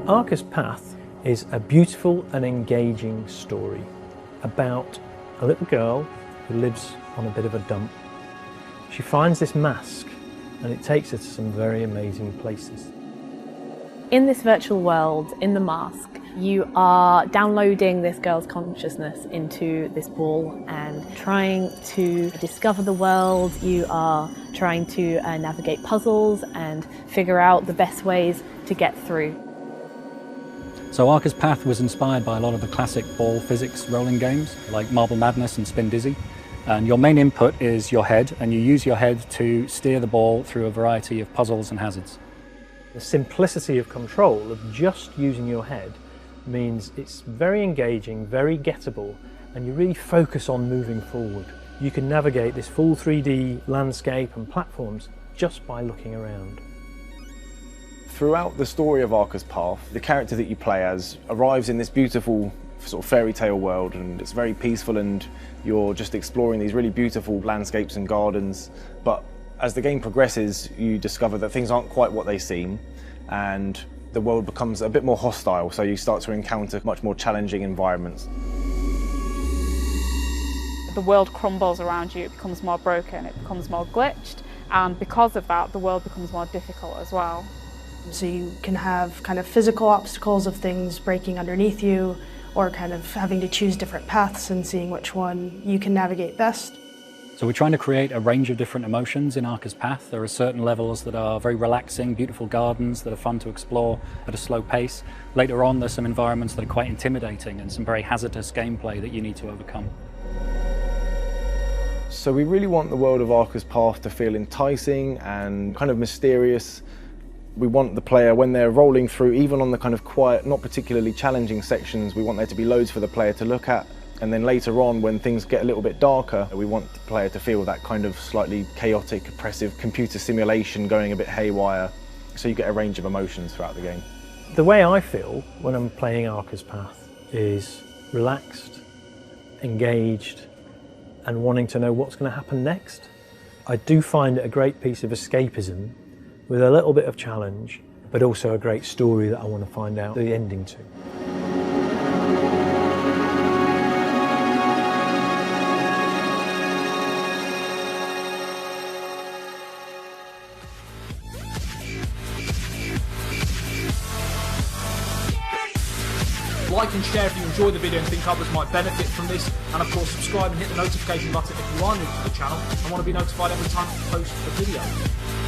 ARCA'S Path is a beautiful and engaging story about a little girl who lives on a bit of a dump. She finds this mask and it takes her to some very amazing places. In this virtual world, in the mask, you are downloading this girl's consciousness into this ball and trying to discover the world. You are trying to navigate puzzles and figure out the best ways to get through. So ARCA'S Path was inspired by a lot of the classic ball physics rolling games like Marble Madness and Spin Dizzy. And your main input is your head, and you use your head to steer the ball through a variety of puzzles and hazards. The simplicity of control of just using your head means it's very engaging, very gettable, and you really focus on moving forward. You can navigate this full 3D landscape and platforms just by looking around. Throughout the story of ARCA'S Path, the character that you play as arrives in this beautiful sort of fairy tale world, and it's very peaceful and you're just exploring these really beautiful landscapes and gardens. But as the game progresses, you discover that things aren't quite what they seem, and the world becomes a bit more hostile, so you start to encounter much more challenging environments. The world crumbles around you, it becomes more broken, it becomes more glitched, and because of that, the world becomes more difficult as well. So you can have kind of physical obstacles of things breaking underneath you, or kind of having to choose different paths and seeing which one you can navigate best. So we're trying to create a range of different emotions in ARCA'S Path. There are certain levels that are very relaxing, beautiful gardens that are fun to explore at a slow pace. Later on, there's some environments that are quite intimidating and some very hazardous gameplay that you need to overcome. So we really want the world of ARCA'S Path to feel enticing and kind of mysterious. We want the player, when they're rolling through, even on the kind of quiet, not particularly challenging sections, we want there to be loads for the player to look at. And then later on, when things get a little bit darker, we want the player to feel that kind of slightly chaotic, oppressive computer simulation going a bit haywire. So you get a range of emotions throughout the game. The way I feel when I'm playing ARCA'S Path is relaxed, engaged, and wanting to know what's going to happen next. I do find it a great piece of escapism with a little bit of challenge, but also a great story that I want to find out the ending to. Like and share if you enjoy the video and think others might benefit from this, and of course subscribe and hit the notification button if you are new to the channel and want to be notified every time I post a video.